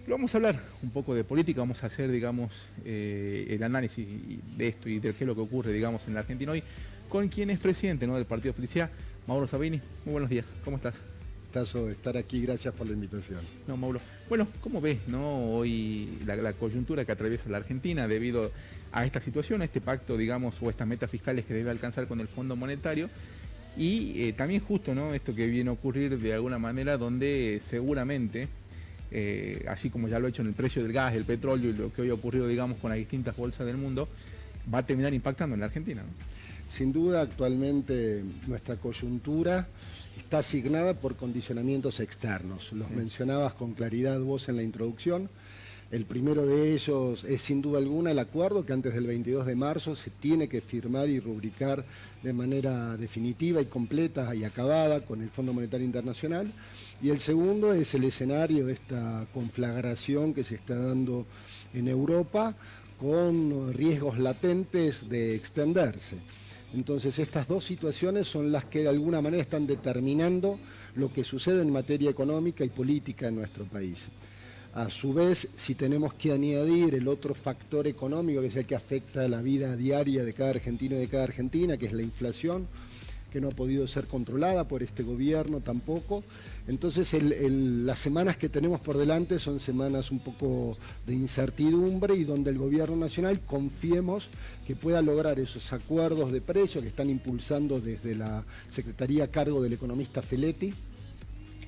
Pero vamos a hablar un poco de política, vamos a hacer, digamos, el análisis de esto y de qué es lo que ocurre, digamos, en la Argentina hoy, con quien es presidente, ¿no?, del Partido Felicidad, Mauro Sabini. Muy buenos días, ¿cómo estás? Gustazo de estar aquí, gracias por la invitación. No, Mauro. Bueno, ¿cómo ves, no, hoy la coyuntura que atraviesa la Argentina debido a esta situación, a este pacto, digamos, o estas metas fiscales que debe alcanzar con el Fondo Monetario? Y también justo, ¿no?, esto que viene a ocurrir de alguna manera donde seguramente, así como ya lo ha hecho en el precio del gas, del petróleo y lo que hoy ha ocurrido, digamos, con las distintas bolsas del mundo, va a terminar impactando en la Argentina, ¿no? Sin duda, actualmente nuestra coyuntura está asignada por condicionamientos externos. Los mencionabas con claridad vos en la introducción. El primero de ellos es sin duda alguna el acuerdo que antes del 22 de marzo se tiene que firmar y rubricar de manera definitiva y completa y acabada con el Fondo Monetario Internacional. Y el segundo es el escenario de esta conflagración que se está dando en Europa con riesgos latentes de extenderse. Entonces estas dos situaciones son las que de alguna manera están determinando lo que sucede en materia económica y política en nuestro país. A su vez, si tenemos que añadir el otro factor económico, que es el que afecta la vida diaria de cada argentino y de cada argentina, que es la inflación, que no ha podido ser controlada por este gobierno tampoco. Entonces las semanas que tenemos por delante son semanas un poco de incertidumbre y donde el gobierno nacional confiemos que pueda lograr esos acuerdos de precio que están impulsando desde la Secretaría a cargo del economista Feletti.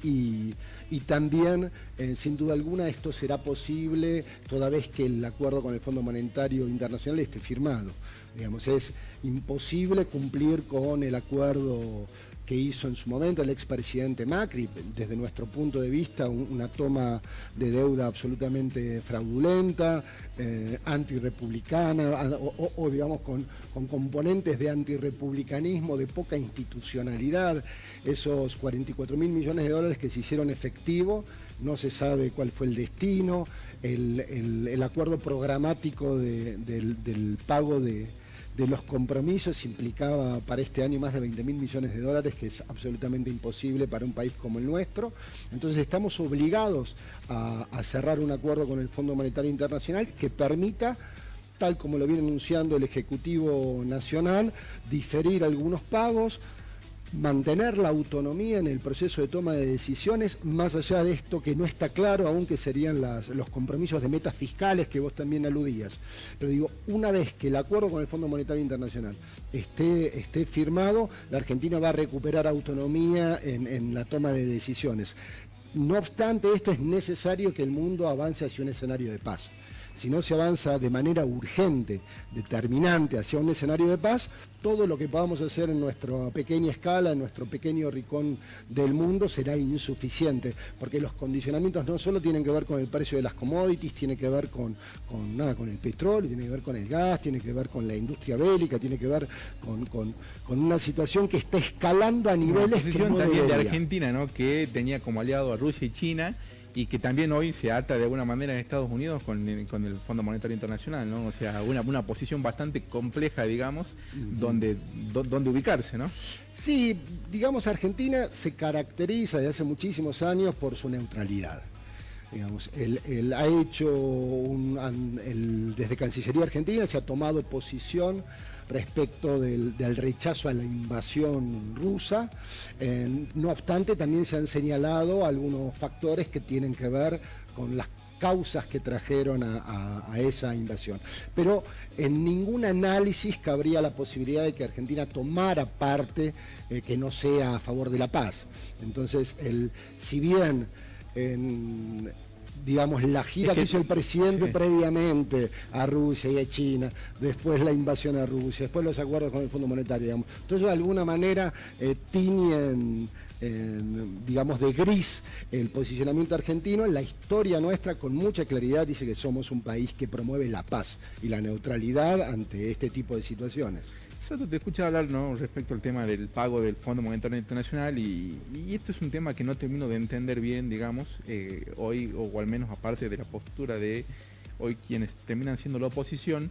Y también, sin duda alguna, esto será posible toda vez que el acuerdo con el Fondo Monetario Internacional esté firmado. Digamos, es imposible cumplir con el acuerdo que hizo en su momento el expresidente Macri, desde nuestro punto de vista una toma de deuda absolutamente fraudulenta, antirrepublicana, o digamos con componentes de antirrepublicanismo, de poca institucionalidad. Esos 44.000 millones de dólares que se hicieron efectivo, no se sabe cuál fue el destino, el acuerdo programático del pago de los compromisos implicaba para este año más de 20.000 millones de dólares, que es absolutamente imposible para un país como el nuestro. Entonces estamos obligados a cerrar un acuerdo con el Fondo Monetario Internacional que permita, tal como lo viene anunciando el Ejecutivo Nacional, diferir algunos pagos, mantener la autonomía en el proceso de toma de decisiones, más allá de esto que no está claro aún, que serían los compromisos de metas fiscales que vos también aludías. Pero digo, una vez que el acuerdo con el Fondo Monetario Internacional esté firmado, la Argentina va a recuperar autonomía en la toma de decisiones. No obstante esto, es necesario que el mundo avance hacia un escenario de paz. Si no se avanza de manera urgente, determinante hacia un escenario de paz, todo lo que podamos hacer en nuestra pequeña escala, en nuestro pequeño rincón del mundo, será insuficiente, porque los condicionamientos no solo tienen que ver con el precio de las commodities, tiene que ver con el petróleo, tiene que ver con el gas, tiene que ver con la industria bélica, tiene que ver con una situación que está escalando a niveles que no también debería. de Argentina, ¿no?, que tenía como aliado a Rusia y China, y que también hoy se ata de alguna manera en Estados Unidos con el Fondo Monetario Internacional, ¿no? O sea, una posición bastante compleja, digamos, donde ubicarse, ¿no? Sí, digamos, Argentina se caracteriza desde hace muchísimos años por su neutralidad. Digamos, él ha hecho, desde Cancillería Argentina se ha tomado posición respecto del rechazo a la invasión rusa. No obstante, también se han señalado algunos factores que tienen que ver con las causas que trajeron a esa invasión. Pero en ningún análisis cabría la posibilidad de que Argentina tomara parte que no sea a favor de la paz. Entonces, si bien digamos, la gira que hizo el presidente previamente a Rusia y a China, después la invasión a Rusia, después los acuerdos con el Fondo Monetario, digamos. Entonces, de alguna manera, tiñen, digamos, de gris el posicionamiento argentino. En la historia nuestra, con mucha claridad, dice que somos un país que promueve la paz y la neutralidad ante este tipo de situaciones. Te escuché hablar, ¿no?, respecto al tema del pago del Fondo Monetario Internacional y esto es un tema que no termino de entender bien, digamos, hoy, o al menos aparte de la postura de hoy quienes terminan siendo la oposición,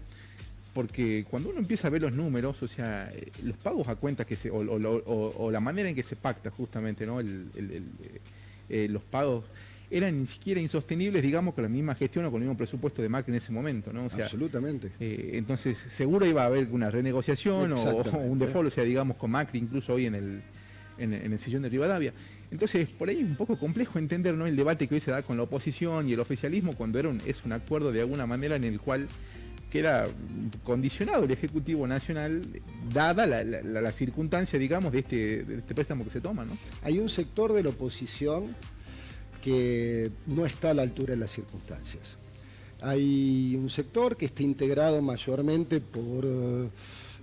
porque cuando uno empieza a ver los números, o sea, los pagos a cuentas o la manera en que se pacta justamente, ¿no?, los pagos eran ni siquiera insostenibles, digamos, con la misma gestión o con el mismo presupuesto de Macri en ese momento, ¿no? O sea, absolutamente. Entonces, seguro iba a haber una renegociación o un default, o sea, digamos, con Macri incluso hoy en el sillón de Rivadavia. Entonces, por ahí es un poco complejo entender, ¿no?, el debate que hoy se da con la oposición y el oficialismo cuando es un acuerdo de alguna manera en el cual queda condicionado el Ejecutivo Nacional, dada la circunstancia, digamos, de este préstamo que se toma, ¿no? Hay un sector de la oposición que no está a la altura de las circunstancias. Hay un sector que está integrado mayormente por,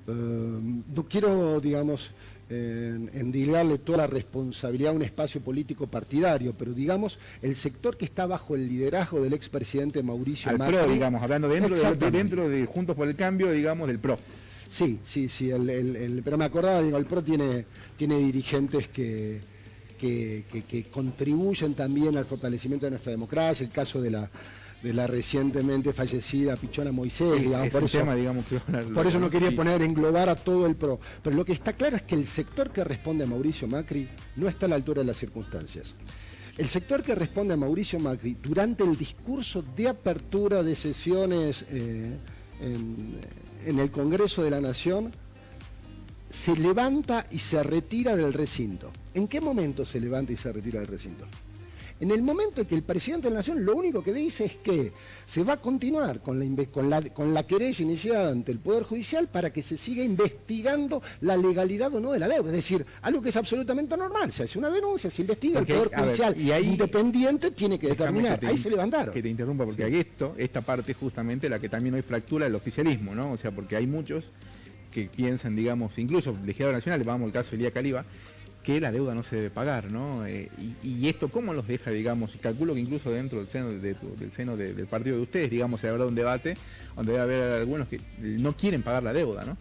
no quiero, digamos, endilgarle toda la responsabilidad a un espacio político partidario, pero digamos, el sector que está bajo el liderazgo del expresidente Mauricio Macri. Al PRO, digamos, hablando dentro de Juntos por el Cambio, digamos, del PRO. Sí, pero me acordaba, digo, el PRO tiene dirigentes que contribuyen también al fortalecimiento de nuestra democracia, el caso de la recientemente fallecida Pichona Moisés, digamos, por eso no quería englobar a todo el PRO, pero lo que está claro es que el sector que responde a Mauricio Macri no está a la altura de las circunstancias. El sector que responde a Mauricio Macri durante el discurso de apertura de sesiones en el Congreso de la Nación se levanta y se retira del recinto. ¿En qué momento se levanta y se retira del recinto? En el momento en que el presidente de la Nación lo único que dice es que se va a continuar con la querella iniciada ante el Poder Judicial para que se siga investigando la legalidad o no de la deuda. Es decir, algo que es absolutamente normal. Se hace una denuncia, se investiga, porque, el Poder Judicial y ahí, independiente tiene que determinar. Ahí se levantaron. Que te interrumpa, porque sí. Esta parte es justamente la que también hoy fractura el oficialismo, ¿no? O sea, porque hay muchos que piensan, digamos, incluso legisladores nacionales, vamos al caso de Elías Caliba, que la deuda no se debe pagar, ¿no? Y esto, ¿cómo los deja, digamos? Y calculo que incluso dentro del seno del partido de ustedes, digamos, se habrá un debate donde debe haber algunos que no quieren pagar la deuda, ¿no?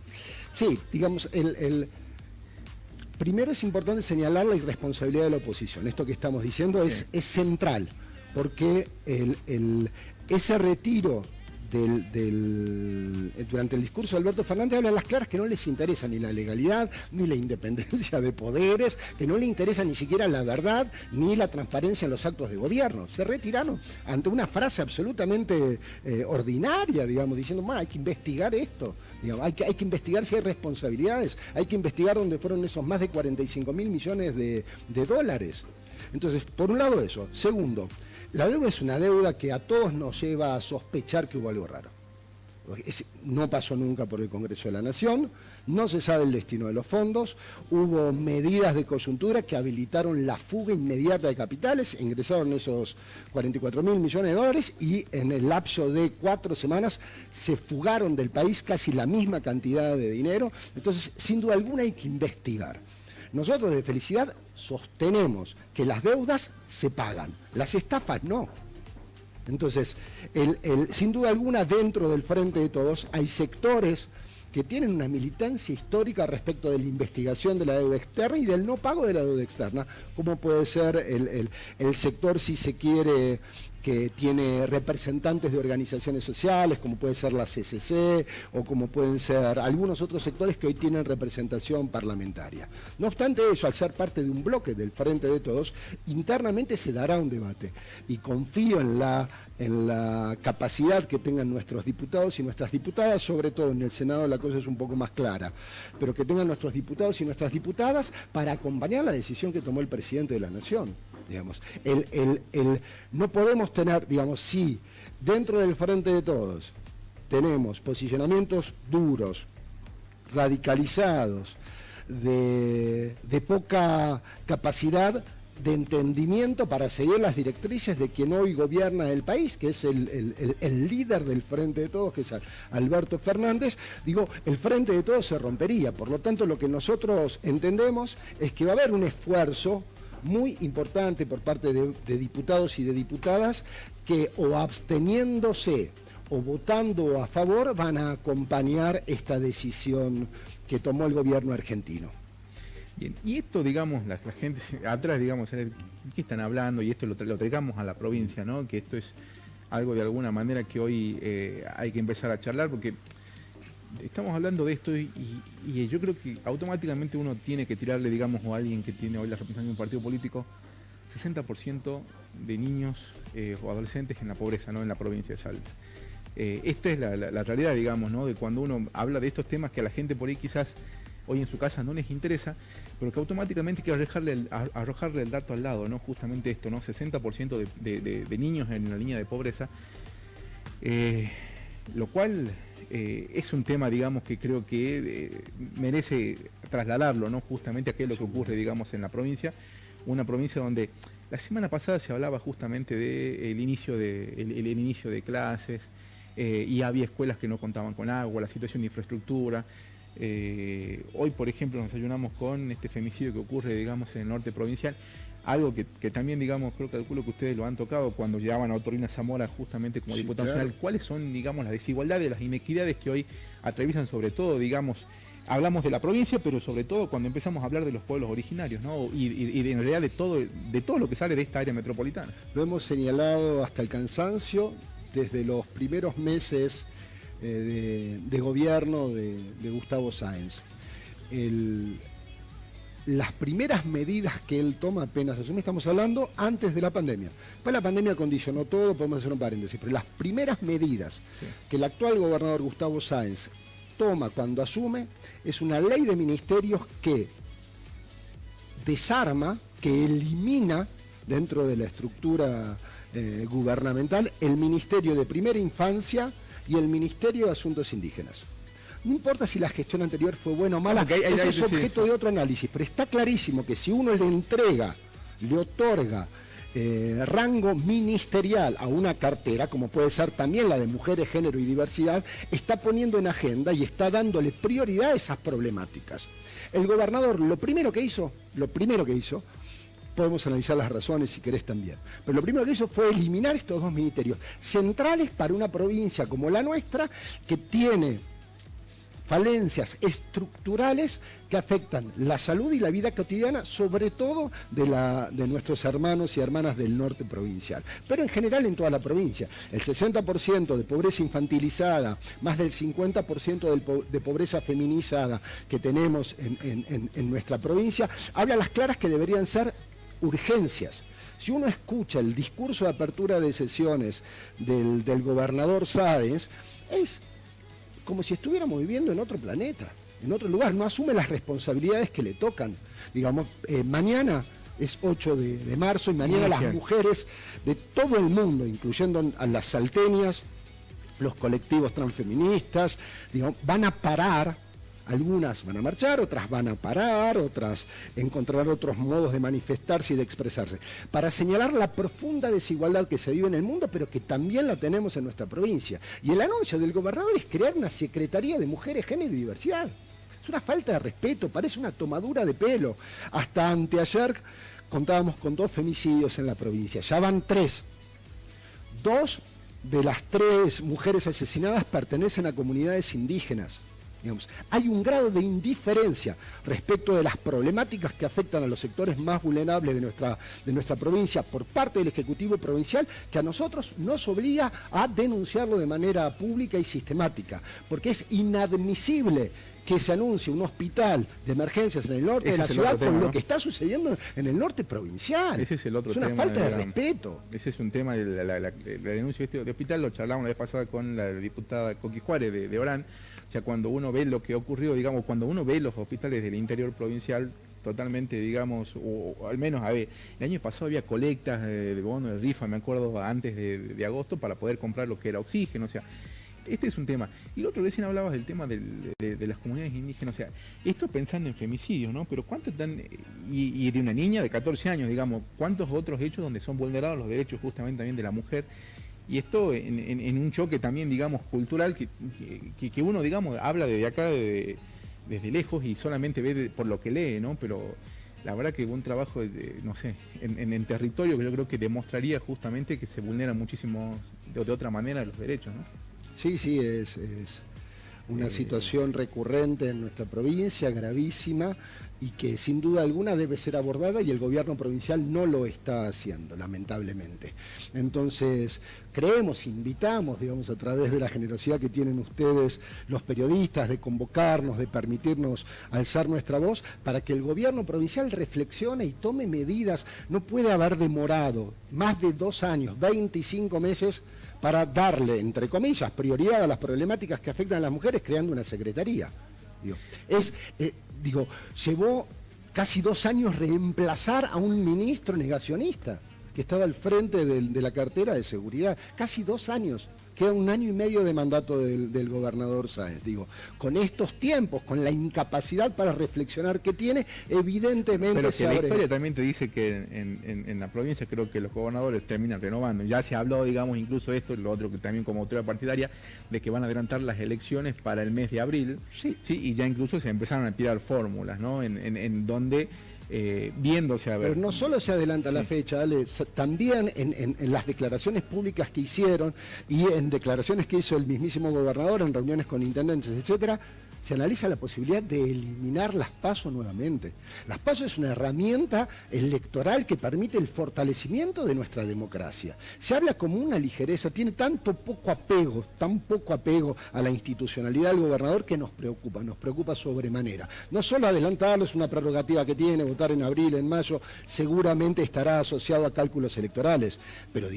Sí, digamos, primero es importante señalar la irresponsabilidad de la oposición. Esto que estamos diciendo es central, porque ese retiro durante el discurso de Alberto Fernández habla a las claras que no les interesa ni la legalidad, ni la independencia de poderes, que no le interesa ni siquiera la verdad, ni la transparencia en los actos de gobierno. Se retiraron ante una frase absolutamente ordinaria, digamos, diciendo, hay que investigar esto, digamos, hay que investigar si hay responsabilidades, hay que investigar dónde fueron esos más de 45.000 millones de dólares. Entonces, por un lado eso. Segundo, la deuda es una deuda que a todos nos lleva a sospechar que hubo algo raro. No pasó nunca por el Congreso de la Nación, no se sabe el destino de los fondos, hubo medidas de coyuntura que habilitaron la fuga inmediata de capitales, ingresaron esos 44.000 millones de dólares y en el lapso de 4 semanas se fugaron del país casi la misma cantidad de dinero. Entonces, sin duda alguna hay que investigar. Nosotros de Felicidad sostenemos que las deudas se pagan, las estafas no. Entonces, sin duda alguna, dentro del Frente de Todos hay sectores que tienen una militancia histórica respecto de la investigación de la deuda externa y del no pago de la deuda externa, como puede ser el sector, si se quiere, que tiene representantes de organizaciones sociales, como puede ser la CCC, o como pueden ser algunos otros sectores que hoy tienen representación parlamentaria. No obstante eso, al ser parte de un bloque del Frente de Todos, internamente se dará un debate, y confío en la capacidad que tengan nuestros diputados y nuestras diputadas, sobre todo en el Senado la cosa es un poco más clara, pero que tengan nuestros diputados y nuestras diputadas para acompañar la decisión que tomó el presidente de la Nación. Digamos, no podemos tener, digamos, si dentro del Frente de Todos tenemos posicionamientos duros, radicalizados, de poca capacidad de entendimiento para seguir las directrices de quien hoy gobierna el país, que es el líder del Frente de Todos, que es Alberto Fernández, digo, el Frente de Todos se rompería. Por lo tanto, lo que nosotros entendemos es que va a haber un esfuerzo muy importante por parte de diputados y de diputadas que o absteniéndose o votando a favor van a acompañar esta decisión que tomó el gobierno argentino. Bien, y esto, digamos, la gente atrás, digamos, ¿qué están hablando? Y esto lo traigamos a la provincia, ¿no? Que esto es algo de alguna manera que hoy hay que empezar a charlar, porque estamos hablando de esto y yo creo que automáticamente uno tiene que tirarle, digamos, o alguien que tiene hoy la representación de un partido político, 60% de niños o adolescentes en la pobreza, ¿no? En la provincia de Salta. Esta es la realidad, digamos, ¿no? De cuando uno habla de estos temas que a la gente por ahí quizás hoy en su casa no les interesa, pero que automáticamente quiero arrojarle el dato al lado, ¿no? Justamente esto, ¿no? 60% de niños en la línea de pobreza, lo cual es un tema, digamos, que creo que merece trasladarlo, ¿no? Justamente a qué es lo que ocurre, digamos, en la provincia, una provincia donde la semana pasada se hablaba justamente del inicio de clases, y había escuelas que no contaban con agua, la situación de infraestructura. Hoy, por ejemplo, nos ayunamos con este femicidio que ocurre, digamos, en el norte provincial, algo que también, digamos, calculo que ustedes lo han tocado cuando llegaban a Otorina Zamora justamente como diputado nacional. ¿Cuáles son, digamos, las desigualdades, las inequidades que hoy atraviesan sobre todo, digamos, hablamos de la provincia, pero sobre todo cuando empezamos a hablar de los pueblos originarios, ¿no? Y en realidad de todo lo que sale de esta área metropolitana? Lo hemos señalado hasta el cansancio desde los primeros meses de gobierno de Gustavo Sáenz. Las primeras medidas que él toma apenas asume, estamos hablando antes de la pandemia. Después la pandemia condicionó todo, podemos hacer un paréntesis, pero las primeras medidas que el actual gobernador Gustavo Sáenz toma cuando asume es una ley de ministerios que desarma, que elimina dentro de la estructura gubernamental el Ministerio de Primera Infancia y el Ministerio de Asuntos Indígenas. No importa si la gestión anterior fue buena o mala, eso es objeto de otro análisis, pero está clarísimo que si uno le entrega, le otorga rango ministerial a una cartera, como puede ser también la de Mujeres, Género y Diversidad, está poniendo en agenda y está dándole prioridad a esas problemáticas. El gobernador lo primero que hizo, podemos analizar las razones si querés también, pero lo primero que hizo fue eliminar estos dos ministerios centrales para una provincia como la nuestra, que tiene falencias estructurales que afectan la salud y la vida cotidiana, sobre todo de nuestros hermanos y hermanas del norte provincial, pero en general en toda la provincia. El 60% de pobreza infantilizada, más del 50% de pobreza feminizada que tenemos en nuestra provincia, habla a las claras que deberían ser urgencias. Si uno escucha el discurso de apertura de sesiones del gobernador Sáenz, es como si estuviéramos viviendo en otro planeta, en otro lugar, no asume las responsabilidades que le tocan. Digamos, mañana es 8 de marzo y mañana las mujeres de todo el mundo, incluyendo a las salteñas, los colectivos transfeministas, digamos, van a parar. Algunas van a marchar, otras van a parar, otras encontrarán otros modos de manifestarse y de expresarse, para señalar la profunda desigualdad que se vive en el mundo, pero que también la tenemos en nuestra provincia. Y el anuncio del gobernador es crear una Secretaría de Mujeres, Género y Diversidad. Es una falta de respeto, parece una tomadura de pelo. Hasta anteayer contábamos con 2 femicidios en la provincia, ya van 3. 2 de las 3 mujeres asesinadas pertenecen a comunidades indígenas. Digamos, hay un grado de indiferencia respecto de las problemáticas que afectan a los sectores más vulnerables de nuestra provincia por parte del Ejecutivo Provincial, que a nosotros nos obliga a denunciarlo de manera pública y sistemática, porque es inadmisible que se anuncie un hospital de emergencias en el norte de la ciudad con lo que está sucediendo en el norte provincial. Ese es el otro tema. Es una falta de respeto. Ese es un tema, la denuncia de hospital, lo charlamos la vez pasada con la diputada Coqui Juárez de Orán. O sea, cuando uno ve lo que ocurrió, digamos, cuando uno ve los hospitales del interior provincial totalmente, digamos, o al menos, a ver, el año pasado había colectas de bono de rifa, me acuerdo, antes de agosto, para poder comprar lo que era oxígeno, o sea, este es un tema. Y lo otro, recién hablabas del tema de las comunidades indígenas, o sea, esto pensando en femicidios, ¿no? Pero ¿cuántos están, y de una niña de 14 años, digamos, cuántos otros hechos donde son vulnerados los derechos justamente también de la mujer? Y esto en un choque también, digamos, cultural, que uno, digamos, habla desde acá, desde lejos, y solamente ve por lo que lee, ¿no? Pero la verdad que un trabajo, no sé, en territorio que yo creo que demostraría justamente que se vulneran muchísimo de otra manera los derechos, ¿no? Sí, una situación recurrente en nuestra provincia, gravísima, y que sin duda alguna debe ser abordada, y el gobierno provincial no lo está haciendo, lamentablemente. Entonces, creemos, invitamos, digamos, a través de la generosidad que tienen ustedes, los periodistas, de convocarnos, de permitirnos alzar nuestra voz, para que el gobierno provincial reflexione y tome medidas. No puede haber demorado más de 2 años, 25 meses, para darle, entre comillas, prioridad a las problemáticas que afectan a las mujeres, creando una secretaría. Llevó casi 2 años reemplazar a un ministro negacionista que estaba al frente de la cartera de seguridad. Casi 2 años. Queda 1 año y medio de mandato del gobernador Sáenz. Con estos tiempos, con la incapacidad para reflexionar que tiene, evidentemente pero que la historia también te dice que en la provincia creo que los gobernadores terminan renovando. Ya se habló, digamos, incluso esto, lo otro que también como autoridad partidaria, de que van a adelantar las elecciones para el mes de abril. Sí, y ya incluso se empezaron a tirar fórmulas, ¿no? En donde... viéndose a ver. Pero no solo se adelanta la fecha, Ale, también en las declaraciones públicas que hicieron y en declaraciones que hizo el mismísimo gobernador en reuniones con intendentes, etcétera, se analiza la posibilidad de eliminar las PASO nuevamente. Las PASO es una herramienta electoral que permite el fortalecimiento de nuestra democracia. Se habla como una ligereza, tiene tan poco apego a la institucionalidad del gobernador, que nos preocupa sobremanera. No solo adelantarlo, es una prerrogativa que tiene, votar en abril, en mayo, seguramente estará asociado a cálculos electorales, pero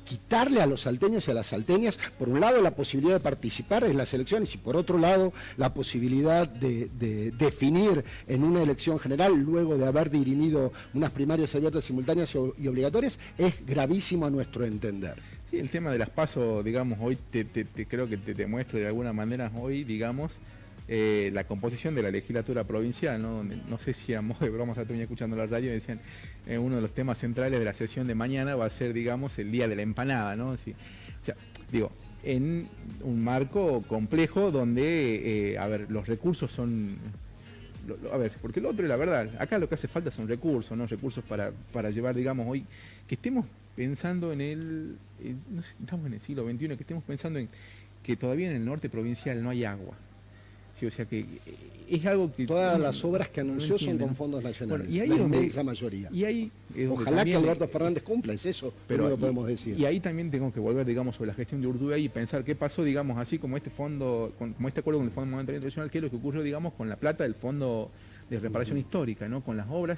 quitarle a los salteños y a las salteñas, por un lado, la posibilidad de participar en las elecciones, y por otro lado, la posibilidad de definir en una elección general, luego de haber dirimido unas primarias abiertas, simultáneas y obligatorias, es gravísimo a nuestro entender. Sí, el tema de las PASO, digamos, hoy creo que te demuestro de alguna manera hoy, digamos, la composición de la legislatura provincial, ¿no? No sé si a modo de broma, estaba escuchando la radio y decían, uno de los temas centrales de la sesión de mañana va a ser, digamos, el día de la empanada, ¿no? Sí, o sea, en un marco complejo donde, los recursos son... porque lo otro es la verdad, acá lo que hace falta son recursos, ¿no? Recursos para llevar, digamos, hoy, que estemos pensando no sé, estamos en el siglo XXI, que estemos pensando en que todavía en el norte provincial no hay agua. Sí, o sea que es algo que... Todas las obras que anunció son con fondos nacionales, bueno, y ahí la inmensa mayoría. Y ahí ojalá que Alberto Fernández cumpla, es eso, pero lo podemos decir. Y ahí también tengo que volver, digamos, sobre la gestión de Urdubey y pensar qué pasó, digamos, así como este fondo, como este acuerdo con el Fondo Monetario Internacional, qué es lo que ocurrió, digamos, con la plata del Fondo de Reparación Histórica, ¿no? Con las obras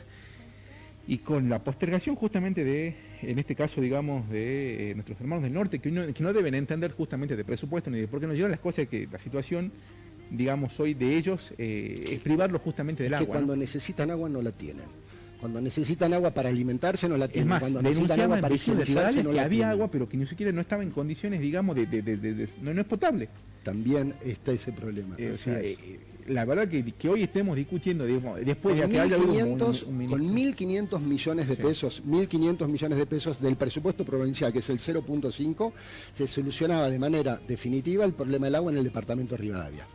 y con la postergación justamente en este caso, digamos, de nuestros hermanos del norte, que no deben entender justamente de presupuesto ni de por qué nos llevan las cosas, que la situación, digamos, hoy de ellos es privarlos justamente del agua. Que cuando necesitan agua no la tienen. Cuando necesitan agua para alimentarse no la tienen. Es más, cuando necesitan agua para higienizarse no que la había tienen. agua, pero que ni siquiera no estaba en condiciones, digamos, no es potable. También está ese problema. La verdad que hoy estemos discutiendo, digamos, después de que haya con 1.500 millones de pesos, 1.500 millones de pesos del presupuesto provincial, que es el 0.5, se solucionaba de manera definitiva el problema del agua en el departamento de Rivadavia.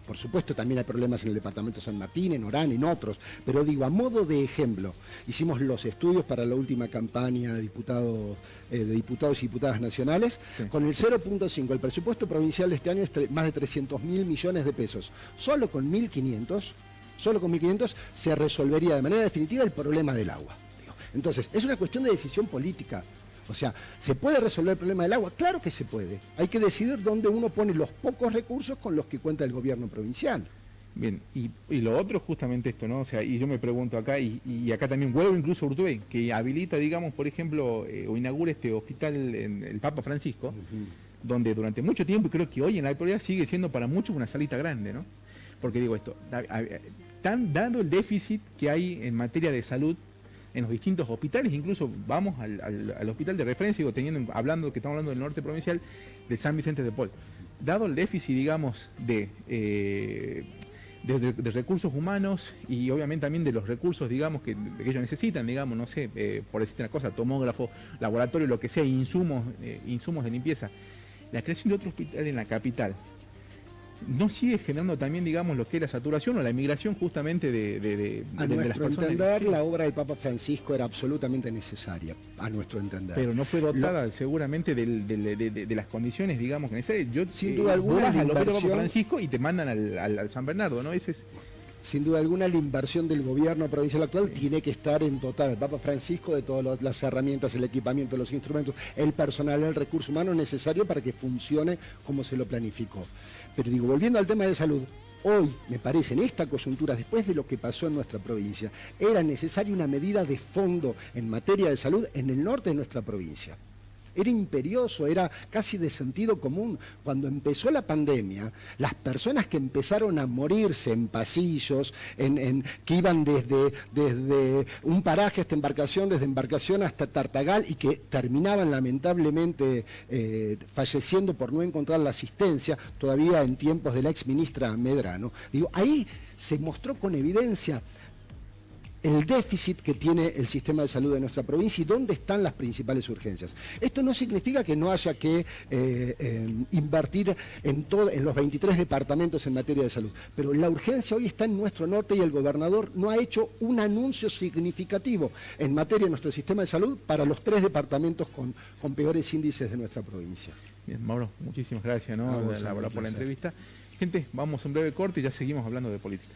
Por supuesto, también hay problemas en el departamento de San Martín, en Orán, en otros, pero digo, a modo de ejemplo, hicimos los estudios para la última campaña de diputados y diputadas nacionales. Sí. Con el 0.5, el presupuesto provincial de este año es más de 300.000 millones de pesos. Solo con 1.500 se resolvería de manera definitiva el problema del agua. Entonces, es una cuestión de decisión política. O sea, ¿se puede resolver el problema del agua? Claro que se puede. Hay que decidir dónde uno pone los pocos recursos con los que cuenta el gobierno provincial. Bien, y lo otro es justamente esto, ¿no? O sea, y yo me pregunto acá, y acá también vuelvo incluso a Urdubey, que habilita, digamos, por ejemplo, o inaugura este hospital en el Papa Francisco, donde durante mucho tiempo, y creo que hoy en la actualidad sigue siendo para muchos una salita grande, ¿no? Porque digo esto, dado el déficit que hay en materia de salud en los distintos hospitales, incluso vamos al hospital de referencia, que estamos hablando del norte provincial, de San Vicente de Paul. Dado el déficit, digamos, de recursos humanos y obviamente también de los recursos, digamos, que ellos necesitan, digamos, no sé, por decirte una cosa, tomógrafo, laboratorio, lo que sea, insumos de limpieza. La creación de otro hospital en la capital no sigue generando también, digamos, lo que es la saturación o la migración justamente de A las nuestro personas. entender, la obra del Papa Francisco era absolutamente necesaria, a nuestro entender. Pero no fue dotada seguramente de las condiciones, digamos, necesarias. Sin duda alguna, vos vas la al Papa inversión- Francisco y te mandan al San Bernardo, ¿no? Ese es... Sin duda alguna, la inversión del gobierno provincial actual tiene que estar en total. El Papa Francisco de todas las herramientas, el equipamiento, los instrumentos, el personal, el recurso humano necesario para que funcione como se lo planificó. Pero digo, volviendo al tema de salud, hoy, me parece, en esta coyuntura, después de lo que pasó en nuestra provincia, era necesaria una medida de fondo en materia de salud en el norte de nuestra provincia. Era imperioso, era casi de sentido común. Cuando empezó la pandemia, las personas que empezaron a morirse en pasillos, que iban desde un paraje hasta embarcación, desde embarcación hasta Tartagal, y que terminaban lamentablemente falleciendo por no encontrar la asistencia, todavía en tiempos de la exministra Medrano. Digo, ahí se mostró con evidencia el déficit que tiene el sistema de salud de nuestra provincia y dónde están las principales urgencias. Esto no significa que no haya que invertir en los 23 departamentos en materia de salud, pero la urgencia hoy está en nuestro norte y el gobernador no ha hecho un anuncio significativo en materia de nuestro sistema de salud para los 3 departamentos con peores índices de nuestra provincia. Bien, Mauro, muchísimas gracias, ¿no? A vos, por la placer. entrevista. Gente, vamos a un breve corte y ya seguimos hablando de política.